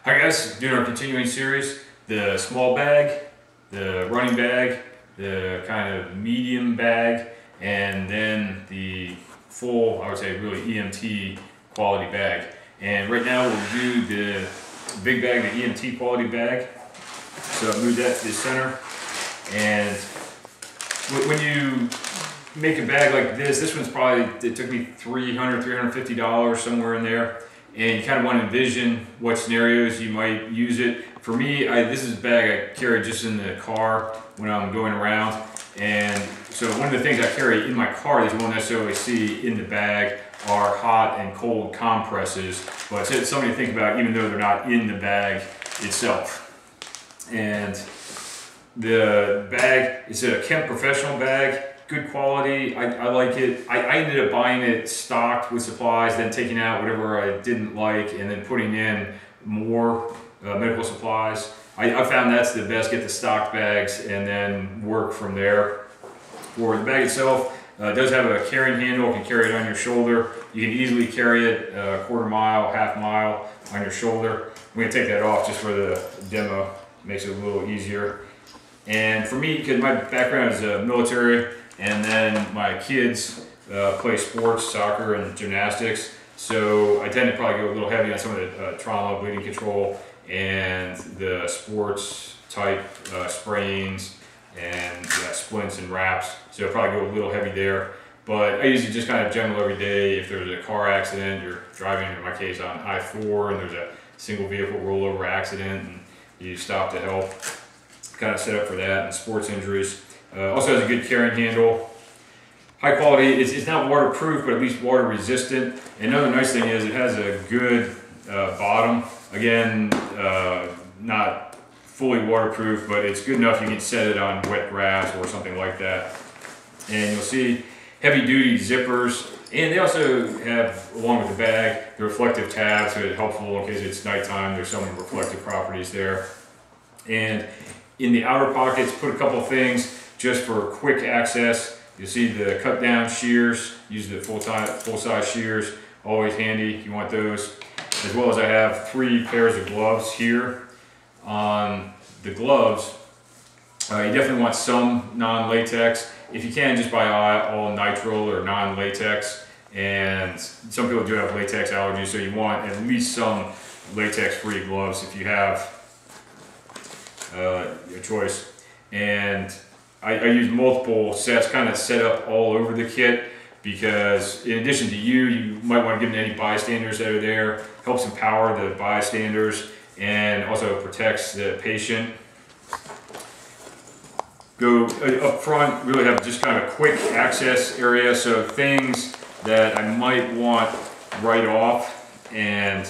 Hi guys, doing our continuing series, the small bag, the running bag, the kind of medium bag, and then the full, I would say really EMT quality bag. And right now we'll do the big bag, the EMT quality bag. So I moved that to the center. And when you make a bag like this one's probably, it took me $300, $350, somewhere in there. And you kind of want to envision what scenarios you might use it. For me, this is a bag I carry just in the car when I'm going around. And so one of the things I carry in my car that you won't necessarily see in the bag are hot and cold compresses. But it's something to think about even though they're not in the bag itself. And the bag is a Kemp Professional bag. Good quality, I like it. I ended up buying it stocked with supplies, then taking out whatever I didn't like, and then putting in more medical supplies. I found that's the best, get the stock bags and then work from there. For the bag itself, it does have a carrying handle, you can carry it on your shoulder. You can easily carry it a quarter mile, half mile on your shoulder. I'm gonna take that off just for the demo, makes it a little easier. And for me, because my background is military, and then my kids play sports, soccer and gymnastics. So I tend to probably go a little heavy on some of the trauma, bleeding control, and the sports type sprains and splints and wraps. So I'll probably go a little heavy there. But I usually just kind of general every day. If there's a car accident, you're driving, in my case, on I-4, and there's a single vehicle rollover accident, and you stop to help. Kind of set up for that, and sports injuries. Also has a good carrying handle. High quality, it's not waterproof, but at least water resistant. And another nice thing is it has a good bottom. Again, not fully waterproof, but it's good enough you can set it on wet grass or something like that. And you'll see heavy duty zippers. And they also have, along with the bag, the reflective tabs, so it's helpful in case it's nighttime. There's some reflective properties there. And in the outer pockets, put a couple of things just for quick access. You'll see the cut down shears, use the full size shears, always handy, you want those. As well as I have 3 pairs of gloves here. On the gloves, you definitely want some non-latex. If you can, just buy all nitrile or non-latex. And some people do have latex allergies, so you want at least some latex-free gloves if you have your choice. And I use multiple sets, kind of set up all over the kit, because in addition to you might want to give them to any bystanders that are there. Helps empower the bystanders and also protects the patient. Go up front, really have just kind of a quick access area, so things that I might want right off. And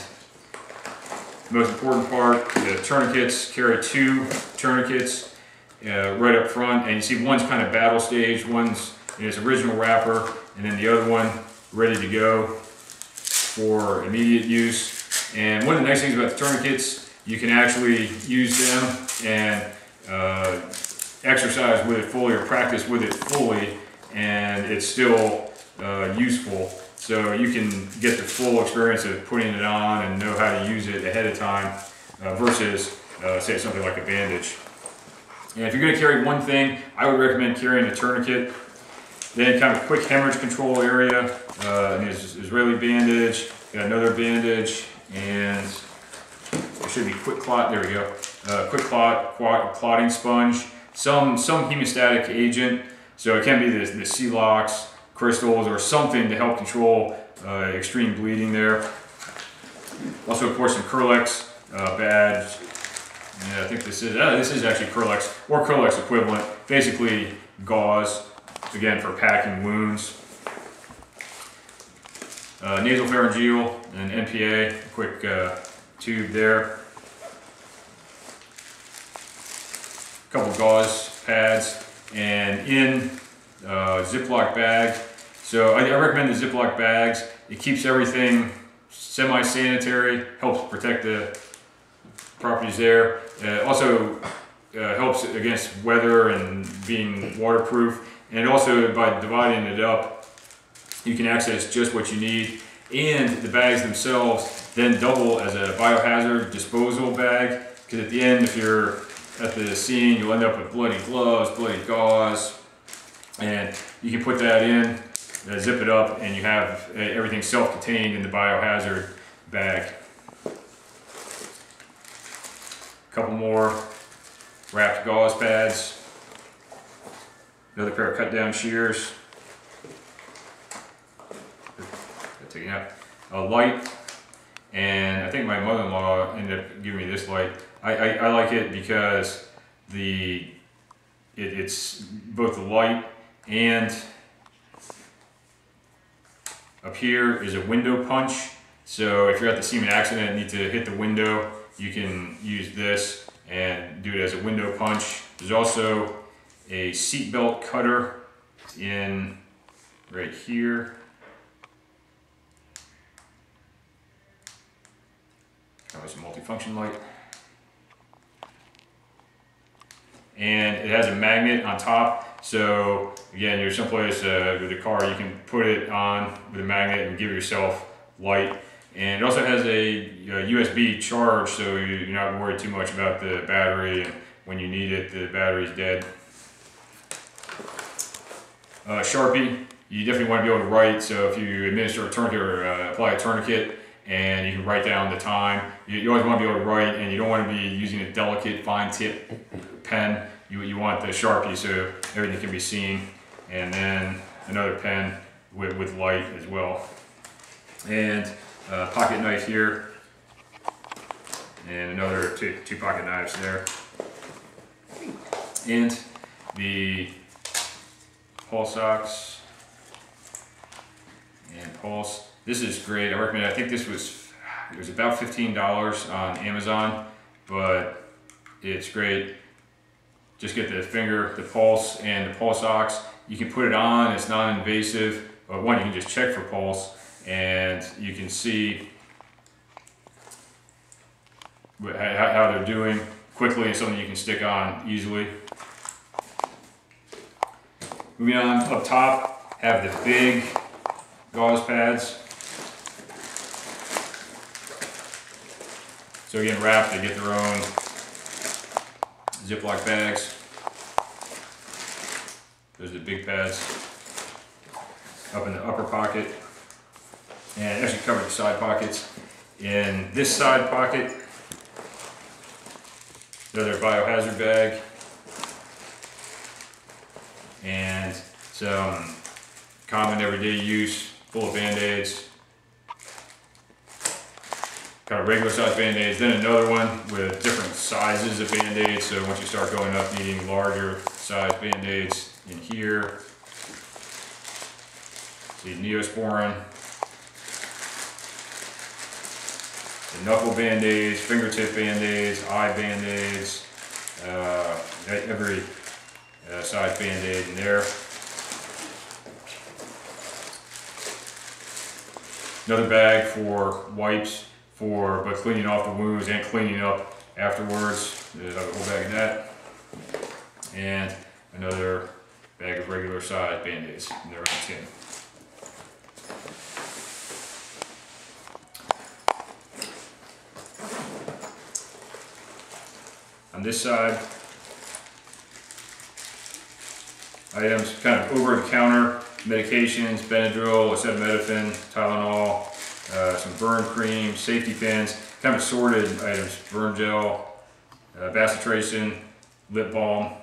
the most important part, the tourniquets, carry 2 tourniquets right up front, and you see one's kind of battle stage, one's in its original wrapper, and then the other one ready to go for immediate use. And one of the nice things about the tourniquets, you can actually use them and exercise with it fully or practice with it fully, and it's still useful. So you can get the full experience of putting it on and know how to use it ahead of time versus say something like a bandage. And if you're going to carry one thing, I would recommend carrying a tourniquet. Then kind of quick hemorrhage control area, an Israeli bandage, got another bandage, and there should be Quickclot, there we go. Quickclot, clotting sponge, some hemostatic agent, so it can be the Celox, crystals, or something to help control extreme bleeding there. Also, of course, some Kerlix badge. Yeah, I think this is actually Kerlix or Kerlix equivalent. Basically, gauze, again for packing wounds. Nasal pharyngeal and NPA, quick tube there. A couple gauze pads, and in Ziploc bag. So I recommend the Ziploc bags. It keeps everything semi-sanitary, helps protect the properties there. Also helps against weather and being waterproof. And also by dividing it up, you can access just what you need. And the bags themselves then double as a biohazard disposal bag, because at the end, if you're at the scene, you'll end up with bloody gloves, bloody gauze, and you can put that in, zip it up, and you have everything self-contained in the biohazard bag. A couple more wrapped gauze pads, another pair of cut-down shears, taking out a light, and I think my mother-in-law ended up giving me this light. I like it because it's both the light and up here is a window punch. So if you're at the scene of an accident and need to hit the window, you can use this and do it as a window punch. There's also a seat belt cutter in right here. It's a multi-function light. And it has a magnet on top, so again, you're someplace with a car, you can put it on with a magnet and give yourself light. And it also has a USB charge, so you're not worried too much about the battery, and when you need it, the battery's dead. Sharpie, you definitely want to be able to write, so if you administer a tourniquet or apply a tourniquet, and you can write down the time. You always want to be able to write, and you don't want to be using a delicate, fine tip pen. You want the Sharpie so everything can be seen. And then another pen with light as well. And a pocket knife here. And another two pocket knives there. And the pulse socks and pulse. This is great. I recommend it. I think it was about $15 on Amazon, but it's great. Just get the finger, the pulse, and the pulse ox. You can put it on. It's non-invasive. One, you can just check for pulse, and you can see how they're doing quickly, and something you can stick on easily. Moving on, up top, have the big gauze pads. So again, wrapped, they get their own Ziploc bags. Those are the big pads up in the upper pocket. And it actually covers the side pockets. In this side pocket, another biohazard bag. And some common everyday use, full of band-aids. Got a regular size band-aids, then another one with different sizes of band-aids. So once you start going up, needing larger size band-aids in here. See Neosporin, the knuckle band-aids, fingertip band-aids, eye band-aids, every size band-aid in there. Another bag for wipes for both cleaning off the wounds and cleaning up afterwards. There's a whole bag of that. And another bag of regular size band-aids. They're on tin. On this side, items kind of over-the-counter medications, Benadryl, acetaminophen, Tylenol, some burn cream, safety pins, kind of assorted items, burn gel, bacitracin, lip balm, a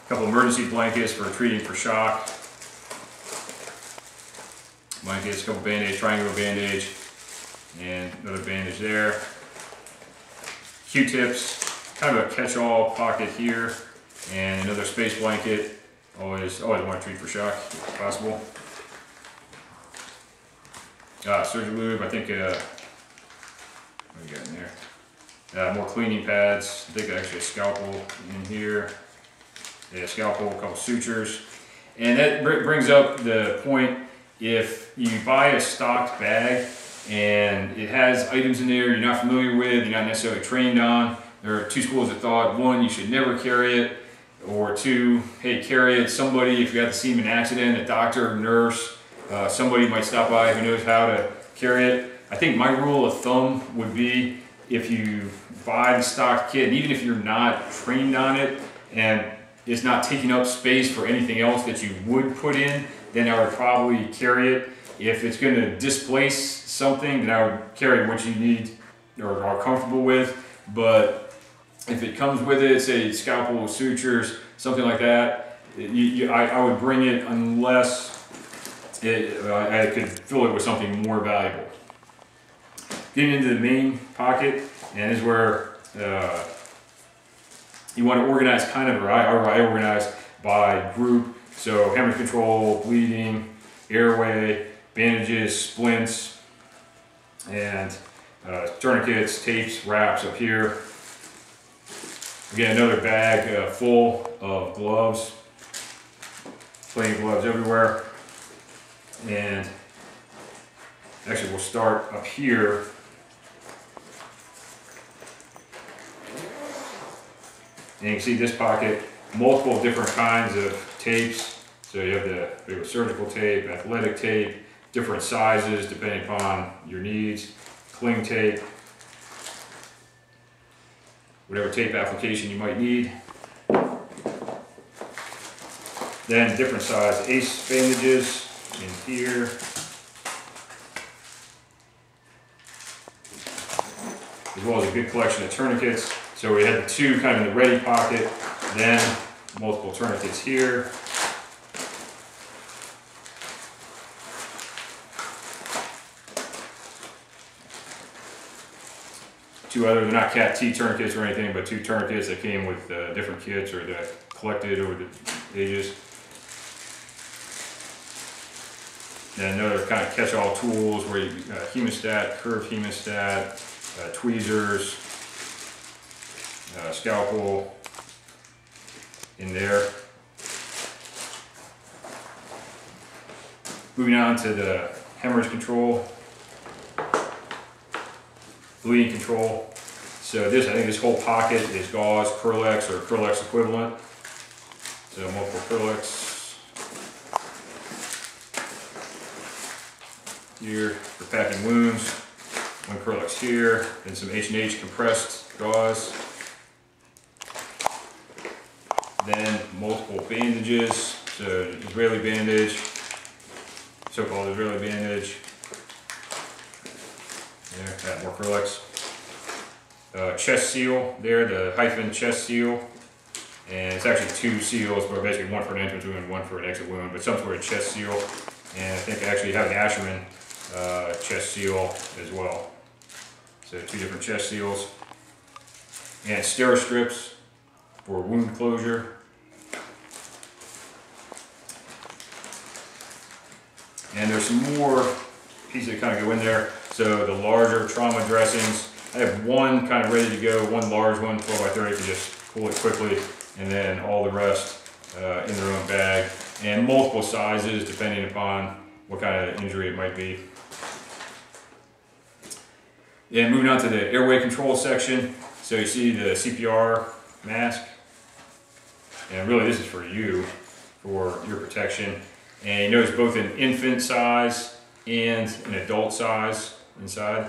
couple emergency blankets for treating for shock, blankets, a couple band-aids, triangular bandage, and another bandage there. Q-tips, kind of a catch-all pocket here, and another space blanket. Always want to treat for shock if possible. Surgilube, I think, what do we got in there? More cleaning pads. I think actually a scalpel in here. Yeah, scalpel, a couple sutures. And that brings up the point, if you buy a stocked bag and it has items in there you're not familiar with, you're not necessarily trained on, there are two schools of thought. One, you should never carry it. Or two, hey, carry it. Somebody, if you're at the scene of an accident, a doctor, a nurse, somebody might stop by who knows how to carry it. I think my rule of thumb would be if you buy the stock kit, and even if you're not trained on it and it's not taking up space for anything else that you would put in, then I would probably carry it. If it's going to displace something, then I would carry what you need or are comfortable with. But if it comes with it, say scalpel, sutures, something like that, I would bring it unless I could fill it with something more valuable. Getting into the main pocket, and this is where you want to organize kind of, or I organize by group. So hemorrhage control, bleeding, airway, bandages, splints, and tourniquets, tapes, wraps up here. Again, another bag full of gloves, plenty of gloves everywhere. And actually we'll start up here. And you can see this pocket, multiple different kinds of tapes. So you have the surgical tape, athletic tape, different sizes depending upon your needs, cling tape, whatever tape application you might need. Then different size ACE bandages in here. As well as a good collection of tourniquets. So we had the two kind of in the ready pocket, then multiple tourniquets here. Two other, they're not Cat T tourniquets or anything, but two tourniquets that came with different kits or that collected over the ages. Then another kind of catch-all tools where you hemostat, curved hemostat, tweezers, scalpel in there. Moving on to the hemorrhage control, bleeding control. So this, I think this whole pocket is Gauze, Kerlix, or Kerlix equivalent. So multiple Kerlix here for packing wounds. One Kerlix here, and some H&H compressed gauze. Then multiple bandages, so Israeli bandage, so-called Israeli bandage. There, got more Kerlix. Chest seal there, the Hyfin chest seal. And it's actually two seals, but basically one for an entrance wound, one for an exit wound, but some sort of chest seal. And I think I actually have an Asherman chest seal as well. So two different chest seals. And Steri strips for wound closure. And there's some more pieces that kind of go in there. So the larger trauma dressings, I have one kind of ready to go, one large one, 12 by 30, to just pull it quickly, and then all the rest in their own bag. And multiple sizes depending upon what kind of injury it might be. And moving on to the airway control section. So you see the CPR mask. And really this is for you, for your protection. And you notice both an infant size and an adult size inside.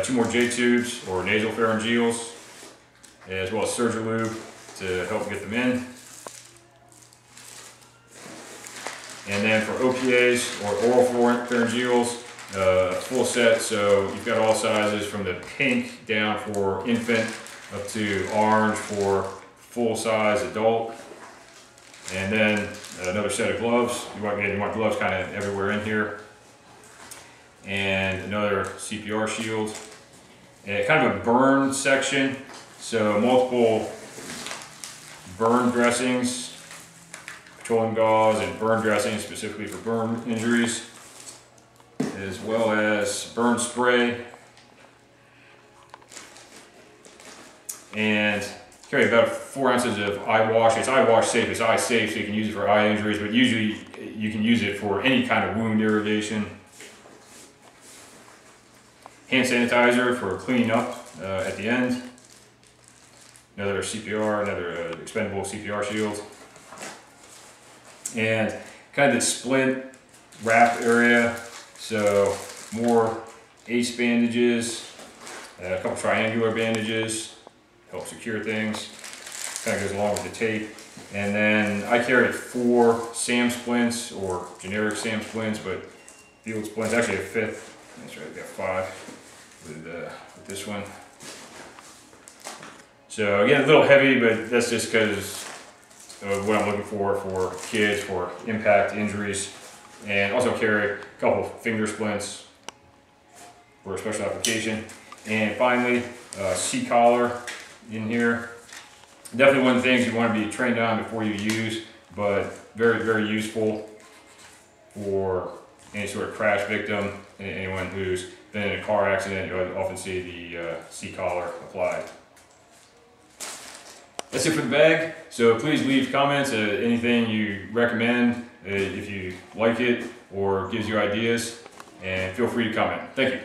Two more J tubes or nasal pharyngeals, as well as surgilube to help get them in. And then for OPAs or oral pharyngeals, full set, so you've got all sizes from the pink down for infant up to orange for full size adult. And then another set of gloves. You want gloves kind of everywhere in here. And another CPR shield. And kind of a burn section. So multiple burn dressings, petroleum gauze and burn dressings specifically for burn injuries, as well as burn spray. And carry about 4 ounces of eye wash. It's eye wash safe, it's eye safe, so you can use it for eye injuries, but usually you can use it for any kind of wound irrigation. Hand sanitizer for cleaning up at the end. Another CPR, another expendable CPR shield. And kind of this splint wrap area. So more ace bandages, a couple triangular bandages, help secure things. Kind of goes along with the tape. And then I carried 4 SAM splints, or generic SAM splints, but field splints, actually a 5th. That's right, I got 5 with this one. So again, a little heavy, but that's just because of what I'm looking for kids, for impact injuries. And also carry a couple finger splints for a special application. And finally, C-collar in here. Definitely one of the things you want to be trained on before you use, but very, very useful for any sort of crash victim, anyone who's been in a car accident. You'll often see the C-collar applied. That's it for the bag. So please leave comments, anything you recommend, if you like it or gives you ideas, and feel free to comment. Thank you.